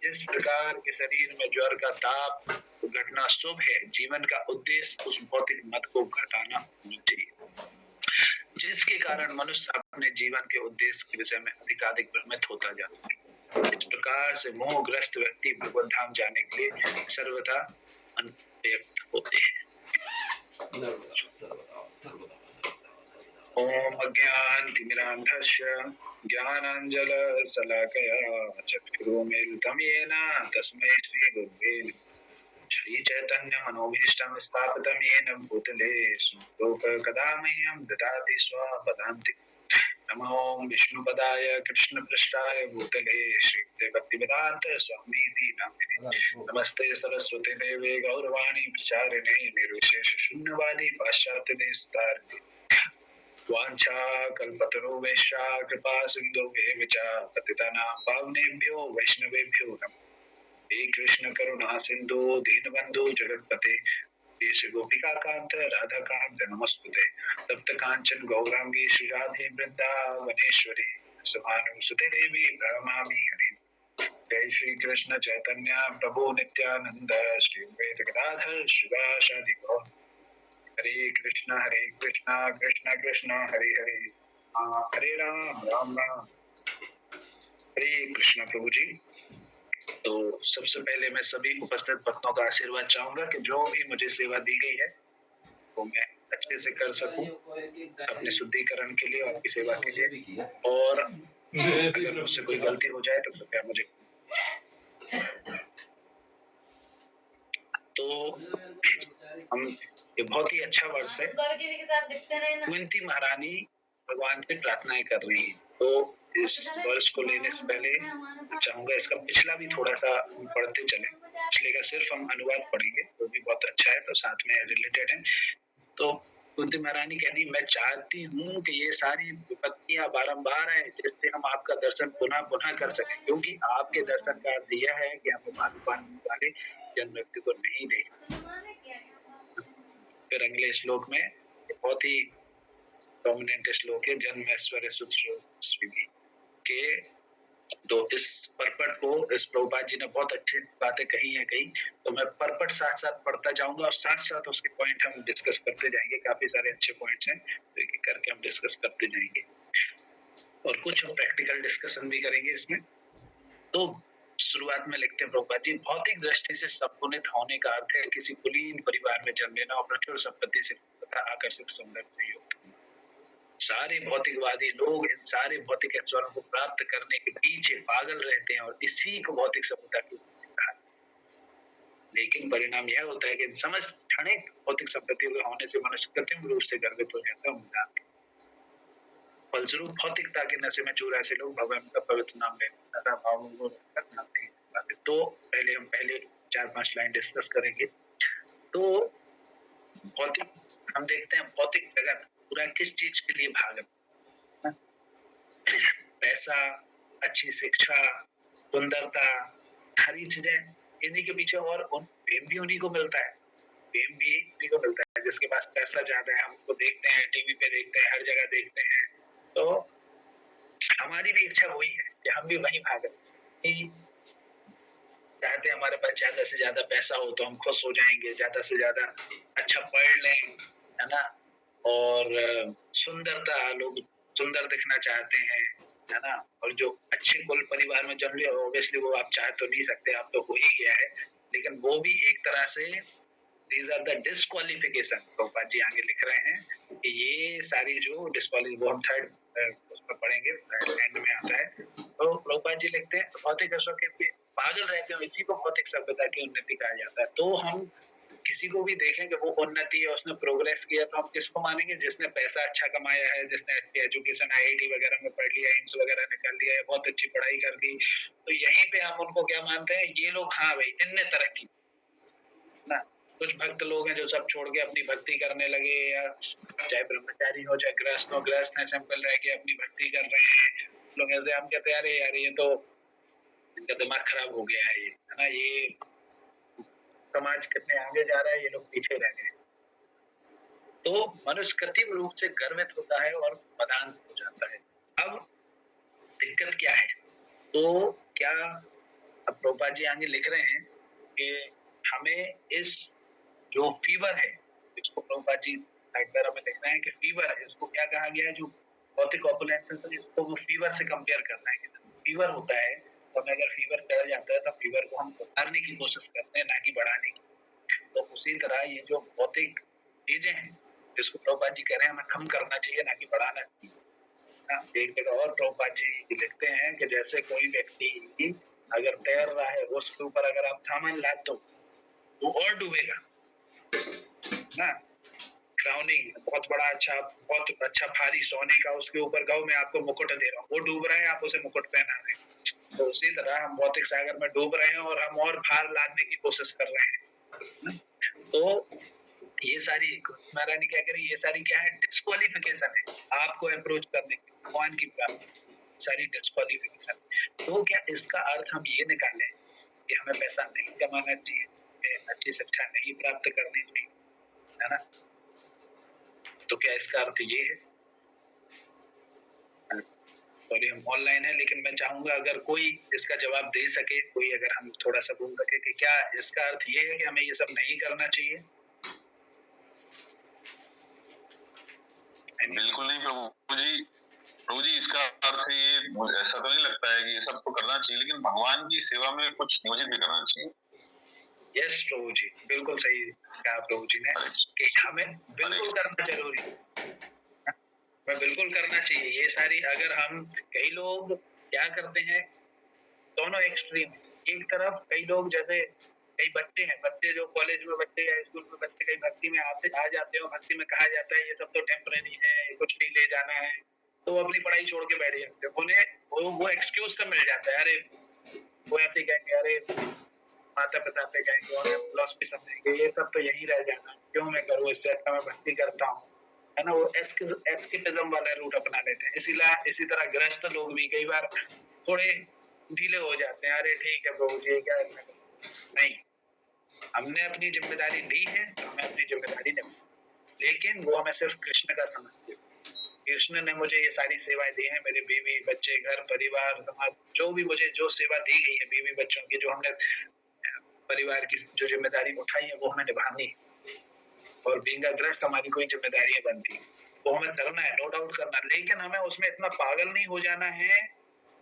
जिस प्रकार के शरीर में ज्वर का ताप घटना शुभ है, जीवन का उद्देश्य उस भौतिक मत को घटाना होना चाहिए, जिसके कारण मनुष्य अपने जीवन के उद्देश्य के विषय में अधिकाधिक भ्रमित होता जाता है। इस प्रकार से मोहग्रस्त व्यक्ति भगवत धाम जाने के लिए सर्वथा अनुपयुक्त होते हैं। ओम अज्ञानतिमिरान्धस्य ज्ञानाञ्जनशलाकया चक्षुरुन्मीलितं येन तस्मै श्रीगुरुवे नमः। श्रीचैतन्यमनोभीष्टं स्थापितं येन भूतले कदा मह्यं ददाति स्वपदान्तिकं। नमो विष्णुपदाय कृष्णपृष्ठाय भूतले श्रीमते भक्तिवेदान्त स्वामीति नामिने। नमस्ते सरस्वती देवे गौरवाणी प्रचारिणे निर्विशेष शून्यवादी पाश्चात्य देशतारिणे। वाञ्छा कल्पतरुभ्यश्च कृपा सिन्धुभ्येव च पतितानां पावनेभ्यो वैष्णवेभ्यो नमः। हे कृष्ण करुणा सिन्धु दीनबन्धु जगत्पते देश गोपिका कांत राधा कांत नमस्ते। तप्त कांचन गौरांगी श्री राधे वृंदावनेश्वरी सुभानुसुते देवी प्रणमामि हरि। जय श्री कृष्ण चैतन्य प्रभु नित्यानंद श्री अद्वैत गदाधर शिवासादि गौर। हरे कृष्णा कृष्णा कृष्णा हरे हरे, हरे राम राम राम हरे कृष्णा। प्रभु जी, तो सबसे पहले मैं सभी उपस्थित भक्तों का आशीर्वाद चाहूंगा कि जो भी मुझे सेवा दी गई है वो मैं अच्छे से कर सकूं अपने शुद्धिकरण के लिए, आपकी सेवा के लिए। और अगर मुझसे कोई गलती हो जाए तो कृपया मुझे। तो हम ये बहुत ही अच्छा वर्ष है। कुंती महारानी भगवान से प्रार्थनाएं कर रही है, तो इस वर्ष को लेने से पहले चाहूंगा इसका पिछला भी थोड़ा सा पढ़ते चले। पिछले का सिर्फ हम अनुवाद पढ़ेंगे, वो भी बहुत अच्छा है, तो साथ में रिलेटेड है। तो कुंती महारानी कहनी, मैं चाहती हूँ कि ये सारी विपत्तियां बारंबार हैं, जिससे हम आपका दर्शन पुनः पुनः कर सकें, क्योंकि आपके दर्शन का अर्थ यह है कि हमें भाग्यवान वाले जन्म मृत्यु को नहीं देगा। फिर अगले श्लोक में बहुत ही डोमिनेंट श्लोक है, जन्म ऐश्वर्य सुख के। तो इस परपट को इस प्रभुपाद जी ने बहुत अच्छी बातें कही है कई, तो मैं परपट साथ साथ पढ़ता जाऊंगा और साथ साथ उसके पॉइंट हम डिस्कस करते जाएंगे। काफी सारे अच्छे पॉइंट्स हैं, तो एक एक करके हम डिस्कस करते जाएंगे और कुछ हम प्रैक्टिकल डिस्कशन भी करेंगे इसमें। तो शुरुआत में लिखते हैं प्रभुपाद जी, भौतिक दृष्टि से सद्गुणित होने का अर्थ है किसी कुलीन परिवार में जन्म लेना और प्रचुर संपत्ति से आकर्षक सौंदर्य युक्त। सारे भौतिकवादी लोग इन सारे भौतिक ऐश्वर्यों को प्राप्त करने के पीछे पागल रहते हैं और इसी को भौतिक सभ्यता की कहा। लेकिन परिणाम यह होता है कि इन समस्त क्षणिक भौतिक संपत्तियों के होने से मनुष्य कृत्रिम रूप से गर्वित हो जाता है। फलस्वरूप भौतिकता के नशे में चूर ऐसे लोग भगवान का पवित्र नाम लेते हैं। तो पहले हम 4-5 लाइन डिस्कस करेंगे। तो भौतिक हम देखते हैं, भौतिक जगत पूरा किस चीज के लिए भाग, पैसा, अच्छी शिक्षा, सुंदरता, हरी चीजें, इन्हीं के पीछे। और प्रेम भी उन्हीं को मिलता है, प्रेम भी उन्हीं को मिलता है जिसके पास पैसा ज्यादा है। हम उसको देखते हैं, टीवी पे देखते हैं, हर जगह देखते हैं। तो हमारी भी इच्छा वही है कि हम भी वहीं भागें, चाहते हैं हमारे पास ज्यादा से ज्यादा पैसा हो तो हम खुश हो जाएंगे, ज्यादा से ज्यादा अच्छा पढ़ लें, है ना। और सुंदरता, लोग सुंदर दिखना चाहते हैं, है ना। और जो अच्छे कुल परिवार में जन्म लिया, ऑब्वियसली वो आप चाह तो नहीं सकते, आप तो हो ही गया है। लेकिन वो भी एक तरह से these are the disqualification। Prabhupada ji आगे लिख रहे हैं कि ये सारी जो डिस्क्वालिफिकेशन, वो हम थर्ड उसमें पढ़ेंगे, एंड में आता है। तो प्रभुपाद जी लिखते हैं भौतिक ऐश्वर्य के पागल रहते हैं, इसी को भौतिक सभ्यता की उन्नति कहा जाता है। तो हम किसी को भी देखें कि वो उन्नति है, उसने प्रोग्रेस किया, तो हम किसको मानेंगे? जिसने पैसा अच्छा कमाया है, जिसने एजुकेशन IIT वगैरह में पढ़ लिया, एम्स वगैरह निकाल लिया है, बहुत अच्छी पढ़ाई कर ली, तो यहीं पे हम उनको क्या मानते हैं? ये लोग, हाँ भाई इनने तरक्की ना। कुछ भक्त लोग हैं जो सब छोड़ के अपनी भक्ति करने लगे, या चाहे ब्रह्मचारी हो चाहे गृहस्थ हो, गृहस्थ ने सिंपल रह के अपनी भक्ति कर रहे हैं। लोग ऐसे हम कहते हैं अरे यार ये तो इनका दिमाग खराब हो गया है, ये है ना, ये समाज कितने आगे जा रहा है, ये लोग पीछे रह गए। तो मनुष्य कृत्रिम रूप से गर्वित होता है और मदान हो जाता है। अब दिक्कत क्या है? तो क्या अब प्रभुपाद जी आगे लिख रहे हैं कि हमें इस जो फीवर है, इसको प्रभुपाद जी साइड में लिख रहे हैं कि फीवर है, इसको क्या कहा गया है, जो भौतिक ऑपुलेंसेस है, इसको वो फीवर से कंपेयर करना है। फीवर होता है तो हमें अगर फीवर चढ़ जाता है तो फीवर को हम उतारने की कोशिश करते हैं, ना कि बढ़ाने की। तो उसी तरह ये जो भौतिक चीजें हैं, जिसको प्रभुपाद जी कह रहे हैं हमें कम करना चाहिए, ना कि बढ़ाना चाहिए। एक जगह और प्रभुपाद जी लिखते हैं कि जैसे कोई व्यक्ति अगर तैर रहा है, उसके ऊपर अगर आप सामान लाद दो वो और डूबेगा ना। क्राउनिंग बहुत बड़ा बहुत अच्छा भारी सोने का उसके ऊपर गौ मैं आपको मुकुट दे रहा हूँ, वो डूब रहा है, आप उसे मुकुट पहना रहे हैं। तो उसी तरह हम भौतिक सागर में डूब रहे हैं और हम और भार लादने की कोशिश कर रहे हैं। तो ये सारी महारानी क्या करें, ये सारी क्या है, डिस्क्वालिफिकेशन है आपको अप्रोच करने की भगवान की प्राप्ति, सारी डिस्क्वालिफिकेशन। तो क्या इसका अर्थ हम ये निकालें कि हमें पैसा नहीं कमाना चाहिए, अच्छी शिक्षा नहीं प्राप्त करनी चाहिए, है ना? तो क्या इसका अर्थ ये है? सॉरी हम ऑनलाइन है, लेकिन मैं चाहूंगा अगर कोई इसका जवाब दे सके, कोई अगर हम थोड़ा सा बोल सके कि क्या इसका अर्थ ये है कि हमें ये सब नहीं करना चाहिए? बिल्कुल नहीं प्रभु जी इसका अर्थ ये, मुझे ऐसा तो नहीं लगता है कि ये सब तो करना चाहिए, लेकिन भगवान की सेवा में कुछ नियोजित भी करना चाहिए। यस प्रभु जी, बिल्कुल सही कहा प्रभु जी ने कि हमें बिल्कुल करना जरूरी है, बिल्कुल करना चाहिए ये सारी। अगर हम, कई लोग क्या करते हैं, दोनों एक्सट्रीम, एक तरफ कई लोग जैसे कई बच्चे हैं, बच्चे जो कॉलेज में बच्चे या स्कूल में बच्चे कई भक्ति में आ जाते हैं, भक्ति में कहा जाता है ये सब तो टेम्परेरी है, कुछ नहीं ले जाना है, तो वो अपनी पढ़ाई छोड़ के बैठ जाते हैं। उन्हें वो एक्सक्यूज तो मिल जाता है, अरे वो ऐसे कहेंगे, अरे माता पिता से कहेंगे और फिलॉसफी समझेंगे, ये सब तो यहीं रह जाना, क्यों मैं करूँ, इससे अच्छा मैं भक्ति करता हूँ, है ना। वो एस्केपिज्म वाला रूट अपना लेते हैं। इसी तरह ग्रस्त लोग भी कई बार थोड़े ढीले हो जाते हैं, अरे ठीक है प्रभु जी क्या नहीं, हमने अपनी जिम्मेदारी ली है तो हमें अपनी जिम्मेदारी निभानी, लेकिन वो हमें सिर्फ कृष्ण का समझते हैं। कृष्ण ने मुझे ये सारी सेवाएं दी हैं, मेरे बीवी बच्चे घर परिवार समाज, जो भी मुझे जो सेवा दी गई है बीवी बच्चों की, जो हमने परिवार की जो जिम्मेदारी उठाई है वो हमें निभानी है, और बीइंग अ ग्रस्त हमारी कोई जिम्मेदारियां बनती है, वो हमें करना है, नो डाउट करना, लेकिन हमें उसमें इतना पागल नहीं हो जाना है,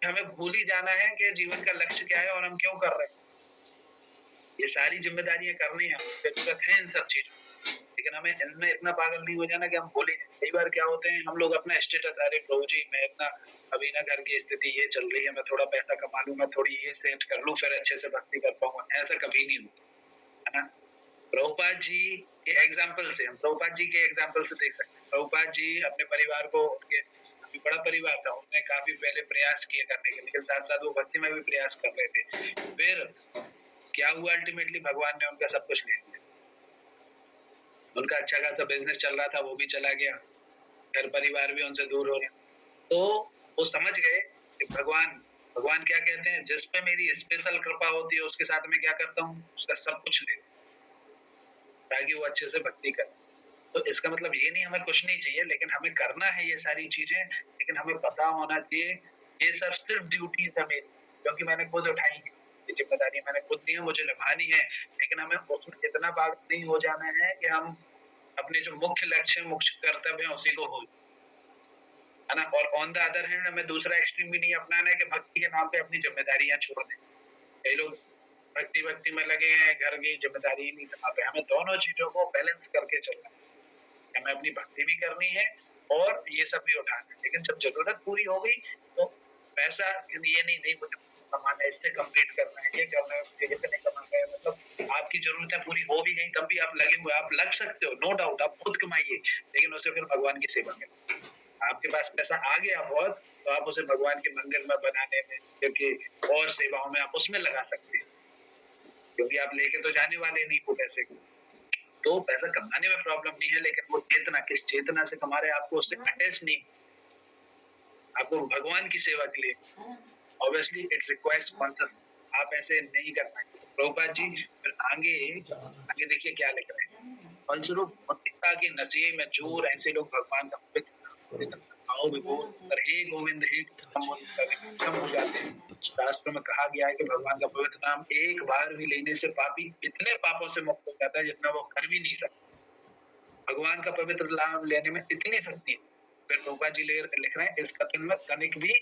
हमें भूल ही जाना है कि जीवन का लक्ष्य क्या है और हम क्यों कर रहे हैं। ये सारी जिम्मेदारियां करनी है, जरूरत है इन सब चीजों, लेकिन हमें इनमें इतना पागल नहीं हो जाना कि हम भूलें। कई बार क्या होते हैं, हम लोग अपना स्टेटस, अरे प्रभु जी मैं इतना अभी ना घर की स्थिति ये चल रही है, मैं थोड़ा पैसा कमा लूं, मैं थोड़ी ये सेट कर लूं, फिर अच्छे से भक्ति कर पाऊंगा, ऐसा कभी नहीं होता, है ना। प्रभुपाद जी के एग्जाम्पल से, हम प्रभुपाद जी के एग्जाम्पल से देख सकते हैं। प्रभुपाद जी अपने परिवार को, उनके काफी बड़ा परिवार था, उन्होंने काफी पहले प्रयास किए करने के, लेकिन साथ साथ वो भक्ति में भी प्रयास कर रहे थे। फिर क्या हुआ, अल्टीमेटली भगवान ने उनका सब कुछ ले लिया। उनका अच्छा खासा बिजनेस चल रहा था, वो भी चला गया, घर परिवार भी उनसे दूर हो गया। तो वो समझ गए कि भगवान क्या कहते हैं, जिस पे मेरी स्पेशल कृपा होती है उसके साथ में क्या करता हूँ, उसका सब कुछ ले, ताकि वो अच्छे से भक्ति करे। तो इसका मतलब ये नहीं हमें कुछ नहीं चाहिए, लेकिन हमें करना है ये सारी चीजें, लेकिन हमें पता होना चाहिए ये सब सिर्फ ड्यूटीज है मेरी, क्योंकि मैंने खुद उठाई है, ये जिम्मेदारी मैंने खुद दी है, मुझे निभानी है, लेकिन हमें उसमें इतना पागल नहीं हो जाना है कि हम अपने जो मुख्य लक्ष्य, मुख्य कर्तव्य है उसी को हो, है ना। और ऑन द अदर हैंड हमें दूसरा एक्सट्रीम भी नहीं अपनाना है कि भक्ति के नाम पे अपनी जिम्मेदारियां छोड़ दें। कई लोग भक्ति में लगे हैं, घर की जिम्मेदारी नहीं संभालते। हमें दोनों चीजों को बैलेंस करके चलना है, हमें अपनी भक्ति भी करनी है और ये सब भी उठाना है, लेकिन जब जरूरत पूरी हो गई तो पैसा ये नहीं कुछ कमाना है, इससे कंप्लीट करना है, ये करना है, इतने कमाना है, मतलब आपकी जरूरतें पूरी हो भी गई तब भी आप लगे हुए, आप लग सकते हो, नो डाउट आप खुद कमाइए, लेकिन उसे फिर भगवान की सेवा में, आपके पास पैसा आ गया बहुत तो आप उसे भगवान के मंदिर में बनाने में, क्योंकि और सेवाओं में आप उसमें लगा सकते हैं, क्योंकि आप लेके तो जाने वाले नहीं वो पैसे को। तो पैसा कमाने में प्रॉब्लम नहीं है, लेकिन वो चेतना, किस चेतना से कमा रहे हैं, आपको उससे अटैच नहीं, आपको भगवान की सेवा के लिए, ऑब्वियसली इट रिक्वायर्स कॉन्शियस, आप ऐसे नहीं कर पाएंगे। प्रभुपाद जी फिर आगे देखिए क्या लिख रहे हैं, फलस्वरूप भक्तिता के नशे में चूर ऐसे लोग भगवान का आओ विभो, हे गोविंद हे हो जाते हैं, शास्त्र में कहा गया है कि भगवान का पवित्र नाम एक बार भी लेने से पापी इतने पापों से मुक्त हो जाता है जितना वो कर भी नहीं सकता। भगवान का पवित्र नाम लेने में इतनी शक्ति है। फिर प्रभुपाद जी लिख रहे हैं इस कथन में तनिक भी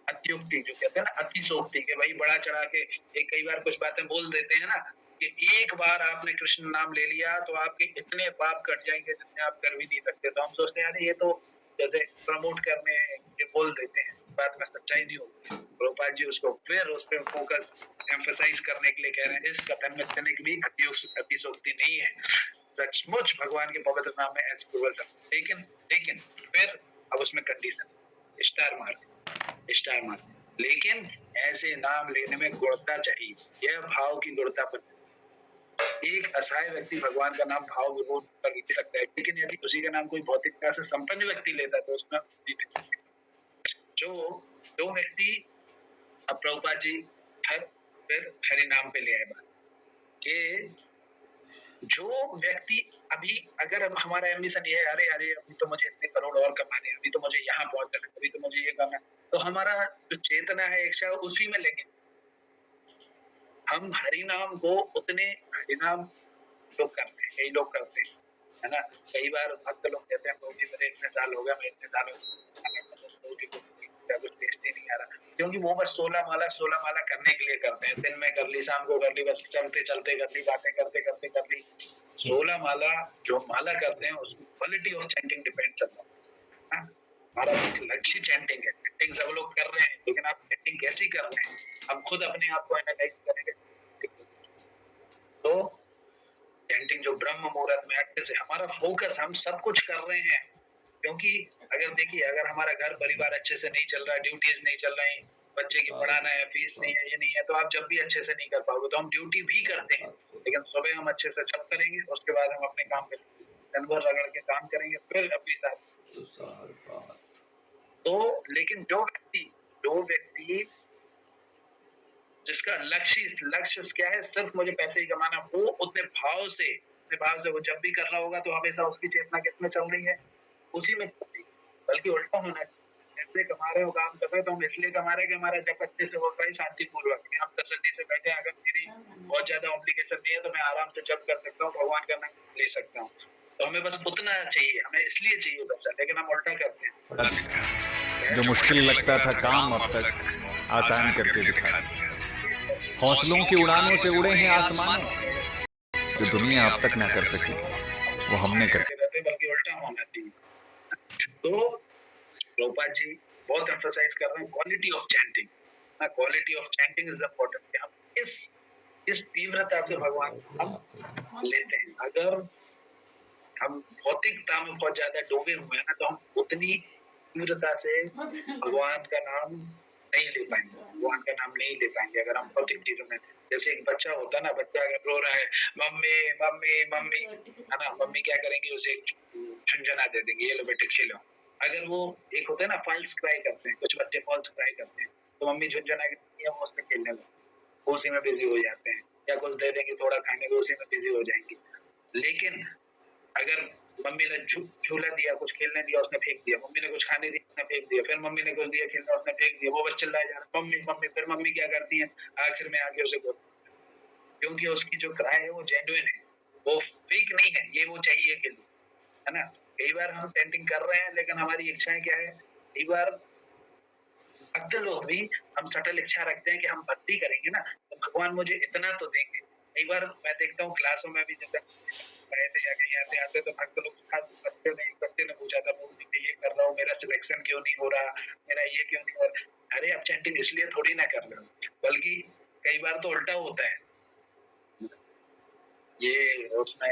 अत्युक्ति, जो कहते हैं ना अतिशोक्ति, के भाई बड़ा चढ़ा के एक कई बार कुछ बातें बोल देते हैं ना कि एक बार आपने कृष्ण नाम ले लिया तो आपके इतने पाप कट जाएंगे जितने आप कर भी नहीं सकते। तो हम सोचते हैं ये तो जैसे प्रमोट करने ये बोल देते हैं, बात में सच्चाई नहीं होती। प्रभुपाद जी उसको फिर उस पर फोकस एम्फसाइज करने के लिए कह रहे हैं इस कथन में तनिक भी अतिशोक्ति नहीं है, सचमुच भगवान के पवित्र नाम में ऐसे केवल सब। लेकिन फिर अब उसमें कंडीशन स्टार मार्क, लेकिन ऐसे नाम लेने में गुणता चाहिए, यह भाव की गुणता पर। एक असहाय व्यक्ति भगवान का नाम भाव विभोर कर ले सकता है, लेकिन यदि उसी का नाम कोई भौतिकता से संपन्न व्यक्ति लेता है तो उसमें जो व्यक्ति अब प्रभुपाद जी फिर हरि नाम पे ले आए बात कि जो व्यक्ति अभी अगर अब हमारा एम्बिशन ये है अरे अभी तो मुझे इतने करोड़ और कमाने, अभी तो मुझे यहाँ पहुंचना, अभी तो मुझे ये करना, तो हमारा जो चेतना है इच्छा उसी में लगे। हम हरि नाम को उतने हरिनाम लोग करते हैं, कई लोग करते हैं, है ना। कई बार भक्त लोग कहते हैं मेरे इतने साल हो गया, मैं इतने सालों कुछ टेस्ट ही नहीं आ रहा, क्योंकि वो बस 16 माला करने के लिए करते हैं। दिन में कर ली, शाम को कर ली, बस चलते चलते कर ली, बातें करते करते कर ली। 16 माला जो माला करते हैं उसकी क्वालिटी ऑफ चैंटिंग डिपेंड करता है। हमारा लक्ष्य चैंटिंग है, चैंटिंग सब लोग कर रहे हैं, लेकिन आप चैंटिंग कैसी कर रहे हैं हम खुद अपने आप को एनालाइज करेंगे। तो चैंटिंग जो ब्रह्म मुहूर्त में अच्छे से हमारा फोकस, हम सब कुछ कर रहे हैं, क्योंकि अगर देखिए अगर हमारा घर परिवार अच्छे से नहीं चल रहा है, ड्यूटीज नहीं चल रही, बच्चे की पढ़ाना है, फीस नहीं है, ये नहीं है, तो आप जब भी अच्छे से नहीं कर पाओगे। तो हम ड्यूटी भी करते हैं, लेकिन सुबह हम अच्छे से जब करेंगे, उसके बाद हम अपने काम करेंगे, दिन भर रगड़ के काम करेंगे, फिर अपनी साथ। तो लेकिन जो व्यक्ति जिसका लक्ष्य क्या है, सिर्फ मुझे पैसे ही कमाना, वो उतने भाव से वो जब भी कर रहा होगा तो हमेशा उसकी चेतना किसमें चल रही है, उसी में चल रही है। बल्कि उल्टा होना चाहिए, ऐसे कमा रहे हो, काम कर रहे हो तो हम इसलिए कमा रहे हैं कि हमारा जब अच्छे से हो रहा है शांतिपूर्वक, हम तसल्ली से बैठे, अगर मेरी बहुत ज्यादा ऑब्लिगेशन नहीं है तो मैं आराम से जब कर सकता हूँ, भगवान का नाम ले सकता हूँ। तो हमें बस उतना चाहिए, हमें इसलिए चाहिए पैसा, लेकिन हम उल्टा करते हैं। जो मुश्किल लगता था काम अब तक आसान करके दिखा दिया। हौसलों की उड़ानों से उड़े हैं आसमानों, जो दुनिया अब तक ना कर सकी वो हमने कर। बल्कि उल्टा होना चाहिए। तो प्रभुपाद जी बहुत एम्फसाइज कर रहे हैं quality of chanting. Quality of chanting is important. हम इस तीव्रता से भगवान हम लेते हैं। अगर हम भौतिकता में बहुत ज्यादा डूबे हुए हैं ना, तो हम उतनी तीव्रता से भगवान का नाम नहीं ले पाएंगे, भगवान का नाम नहीं ले पाएंगे अगर हम भौतिक चीजों में। जैसे एक बच्चा होता है ना, बच्चा अगर रो रहा है मम्मी मम्मी मम्मी, है ना, मम्मी क्या करेंगे, उसे झुंझुना दे देंगे, ये लो बेटे खेलो। अगर वो एक होता है ना फॉल्स क्राई करते हैं, कुछ बच्चे फॉल्स क्राई करते हैं, तो मम्मी झुंझुना के वो उसमें खेलने लगते, उसी में बिजी हो जाते हैं, या कुछ दे देंगे थोड़ा खाने को, उसी में बिजी हो जाएंगे। लेकिन अगर मम्मी ने झूला दिया, कुछ खेलने दिया, उसने फेंक दिया, मम्मी ने कुछ खाने दिया, उसने फेंक दिया, फिर मम्मी ने कुछ दिया खेलना, उसने फेंक दिया, वो बस चिल्लाए जा रहा मम्मी मम्मी। फिर मम्मी क्या करती है, आखिर में आके उसे बोलती, क्योंकि उसकी जो क्राई है वो जेन्युइन है, वो फेक नहीं है, ये वो चाहिए के लिए, है ना। कई बार हम पेंटिंग कर रहे हैं, लेकिन हमारी इच्छाएं क्या है, कई बार भक्त लोग भी हम सटल इच्छा रखते हैं कि हम भक्ति करेंगे ना तो भगवान मुझे इतना तो देंगे। कई बार मैं देखता हूँ क्लासों में भी जैसे गए थे या कहीं आते तो भक्त लोग बच्चे ने पूछा था ये कर रहा हूँ, मेरा सिलेक्शन क्यों नहीं हो रहा, मेरा ये क्यों नहीं हो रहा। अरे आप चैंटिंग इसलिए थोड़ी ना कर रहे हो, बल्कि कई बार तो उल्टा होता है। ये उसमें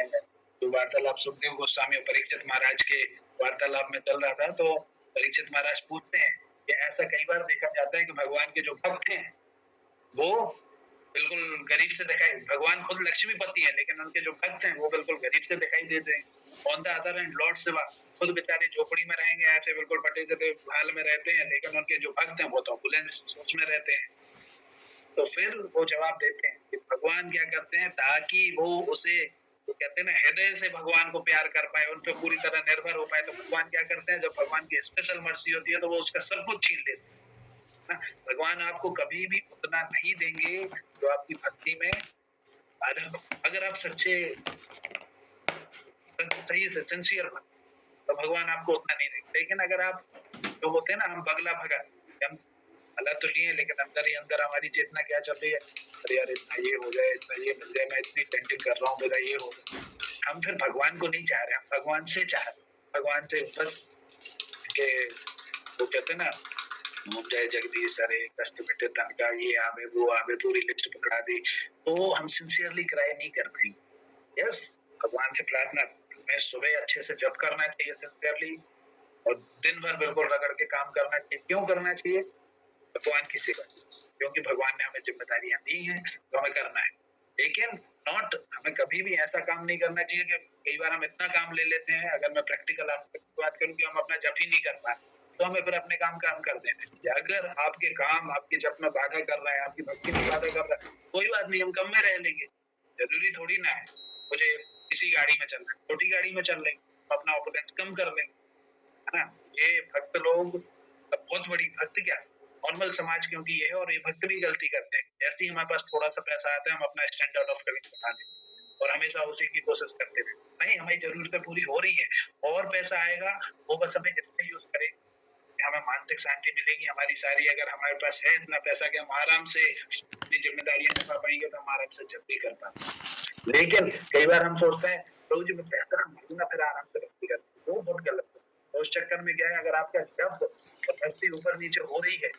जो वार्तालाप सुखदेव गोस्वामी और परीक्षित महाराज के वार्तालाप में चल रहा था, तो परीक्षित महाराज पूछते हैं कि ऐसा कई बार देखा जाता है कि भगवान के जो भक्त हैं वो बिल्कुल गरीब से दिखाई, भगवान खुद लक्ष्मीपति है, लेकिन उनके जो भक्त हैं वो बिल्कुल गरीब से दिखाई देते हैं। On the other hand Lord Shiva खुद बेचारे झोपड़ी में रहेंगे, ऐसे बिल्कुल पटे से हाल में रहते हैं, लेकिन उनके जो भक्त हैं वो तो ऑपुलेंस सोच में रहते हैं। तो फिर वो जवाब देते हैं कि भगवान क्या करते हैं ताकि वो उसे, तो कहते हैं ना, हृदय से भगवान को प्यार कर पाए, उन पर पूरी तरह निर्भर हो पाए, तो भगवान क्या करते हैं, जब भगवान की स्पेशल मर्जी होती है तो वो उसका सब कुछ छीन लेते हैं। ना। भगवान आपको कभी भी उतना नहीं देंगे जो आपकी भक्ति में अगर आप सही से सिंसियर बन, तो भगवान आपको उतना नहीं देंगे। लेकिन अगर आप जो होते हैं ना, हम बगला भगा, हम भला तो लिए लेकिन अंदर ही अंदर हमारी चेतना क्या चल रही है, अरे यार इतना ये हो जाए, इतना ये मिल जाए, मैं इतनी टेंटिंग कर रहा हूँ, मेरा ये हो जाए। हम फिर भगवान को नहीं चाह रहे, हम भगवान से चाह रहे, भगवान से बस के वो कहते हैं ना, जय जगदीश हरे कष्ट मिटे तन का, ये आवे वो आवे, पूरी लिस्ट पकड़ा दी। तो हम सिंसियरली क्राई नहीं कर रहे। यस, भगवान से प्रार्थना में सुबह अच्छे से जप करना चाहिए सिंसियरली, और दिन भर बिल्कुल रगड़ के काम करना चाहिए। क्यों करना चाहिए? भगवान की सेवा, क्योंकि भगवान ने हमें जिम्मेदारियां दी हैं तो हमें करना है। लेकिन नॉट, हमें कभी भी ऐसा काम नहीं करना चाहिए कि कई बार हम इतना काम ले लेते हैं, अगर मैं प्रैक्टिकल एस्पेक्ट की बात करूं कि हम अपना जप ही नहीं कर पाए, तो हमें फिर अपने काम कर देते हैं। अगर आपके काम आपके जप में बाधा कर रहा है, आपकी भक्ति में बाधा कर रहा है, कोई बात नहीं, हम कम में रह लेंगे। जरूरी थोड़ी ना है मुझे इसी गाड़ी में चलना, छोटी गाड़ी में चल लेंगे, अपना ऑपोनेंस कम कर लेंगे, है ना। ये भक्त लोग बहुत बड़ी भक्त क्या, नॉर्मल समाज क्योंकि ये है, और ये भक्त भी गलती करते हैं। जैसे ही हमारे पास थोड़ा सा पैसा आता है, हम अपना स्टैंडर्ड ऑफ लिविंग बना दें और हमेशा उसी की कोशिश करते हैं। नहीं, हमारी जरूरतें पूरी हो रही है, और पैसा आएगा वो बस हमें इसमें यूज करें, हमें मानसिक शांति मिलेगी हमारी सारी। अगर हमारे पास है इतना पैसा कि हम आराम से अपनी जिम्मेदारियां निभा पाएंगे, तो हम आराम से जब भी कर पाएंगे। लेकिन कई बार हम सोचते हैं तो जी मैं पैसा कमाऊंगा फिर आराम से भक्ति करूंगा, वो बहुत गलत है। तो उस चक्कर में क्या है, अगर आपका जब भक्ति ऊपर नीचे हो रही है,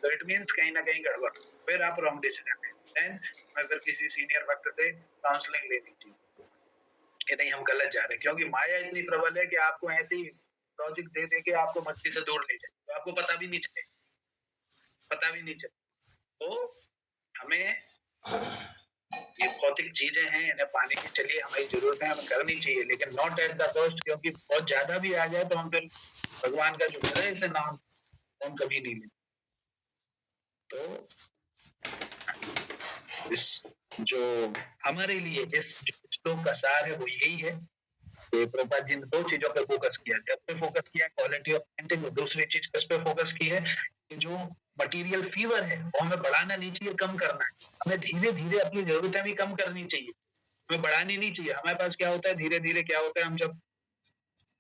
तो इट मीन्स कहीं ना कहीं गड़बड़, फिर आप रॉन्ग डिसीजन है। देन अगर किसी सीनियर भक्त से काउंसलिंग लेनी चाहिए कि नहीं हम गलत जा रहे हैं, क्योंकि माया इतनी प्रबल है कि आपको ऐसी लॉजिक दे दे के आपको भक्ति से दूर ले जाए, तो आपको पता भी नहीं चले। तो हमें ये भौतिक चीजें हैं, इन्हें पाने की चलिए हमारी जरूरत है, हमें करनी चाहिए, लेकिन नॉट एट द कॉस्ट, क्योंकि बहुत ज्यादा भी आ जाए तो हम फिर भगवान का जो हृदय से नाम हम कभी नहीं लेते। तो इस जो हमारे लिए इस श्लोक का सार है वो यही है कि प्रभुपाद जी ने दो चीजों पर फोकस किया। जब पे फोकस किया क्वालिटी ऑफ पेंटिंग, दूसरी चीज किस पे फोकस की है कि जो मटेरियल फीवर है वो हमें बढ़ाना नहीं चाहिए, कम करना है। हमें धीरे धीरे अपनी जरूरतें भी कम करनी चाहिए, हमें बढ़ानी नहीं चाहिए। हमारे पास क्या होता है, धीरे धीरे क्या होता है, हम जब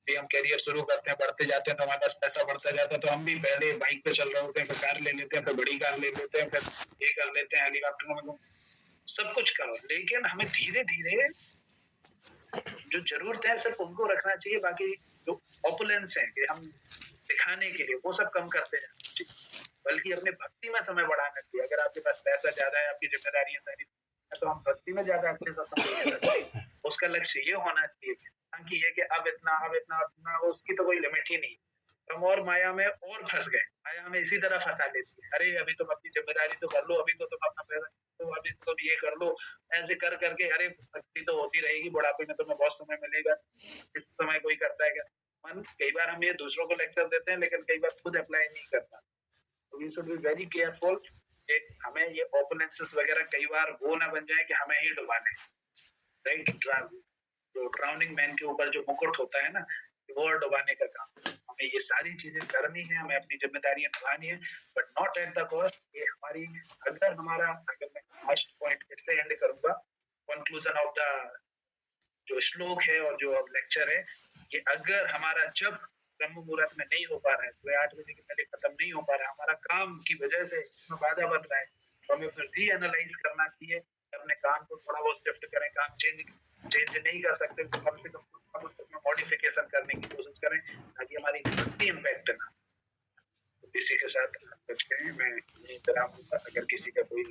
भी हम कैरियर शुरू करते हैं, बढ़ते जाते हैं, तो हमारे पास पैसा बढ़ता जाता है, तो हम भी पहले बाइक पे चल रहे होते हैं, फिर कार ले लेते हैं, फिर बड़ी कार ले लेते हैं, फिर ये कर लेते हैं, हेलीकॉप्टर में सब कुछ करो। लेकिन हमें धीरे धीरे जो जरूरत है सिर्फ उनको रखना चाहिए, बाकी जो ऑपुलेंस है कि हम दिखाने के लिए वो सब कम करते हैं, बल्कि अपने भक्ति में समय बढ़ाना चाहिए। अगर आपके पास पैसा ज्यादा है, आपकी जिम्मेदारियां सारी, तो हम भक्ति में ज्यादा अच्छे से समय देते हैं। उसका लक्ष्य ये होना चाहिए कि ये कि अब इतना उसकी तो कोई लिमिट ही नहीं। हम और माया में और फंस गए, माया हमें इसी तरह फंसा लेती है। अरे अभी तुम अपनी जिम्मेदारी तो कर लो, अभी तो तुम अपना पैसा, तो अभी तुम ये कर लो, ऐसे कर करके अरे भक्ति तो होती रहेगी, बुढ़ापे में तुम्हें बहुत समय मिलेगा, इस समय कोई करता है क्या? मन कई बार हम ये दूसरों को लेक्चर देते हैं, लेकिन कई बार खुद अप्लाई नहीं करता। तो we should be very careful कि हमें ये ओपोनेंसेस वगैरह कई बार वो ना बन जाए कि हमें ही डुबाने, राइट। जो ड्राउनिंग मैन के ऊपर जो मुकुट होता है ना, वो डुबाने का काम। हमें ये सारी चीजें करनी है, हमें अपनी जिम्मेदारियां निभानी है, but not at the cost. ये हमारी अगर मैं फर्स्ट पॉइंट इससे एंड करूंगा, कंक्लूजन ऑफ द जो श्लोक है और जो लेक्चर है, कि अगर हमारा जब ब्रह्म मुहूर्त में नहीं हो पा रहा है, तो 8 बजे के पहले खत्म नहीं हो पा रहा है, हमारा काम की वजह से इसमें बाधा बन रहा है, तो हमें फिर रीएनालाइज करना चाहिए, अपने काम को थोड़ा बहुत शिफ्ट करें। काम चेंज नहीं कर सकते तो कम से कम मॉडिफिकेशन करने की कोशिश करें, ताकि हमारी भक्ति इम्पैक्ट ना। इसी के साथ मैं यहीं पर आऊंगा, अगर किसी का कोई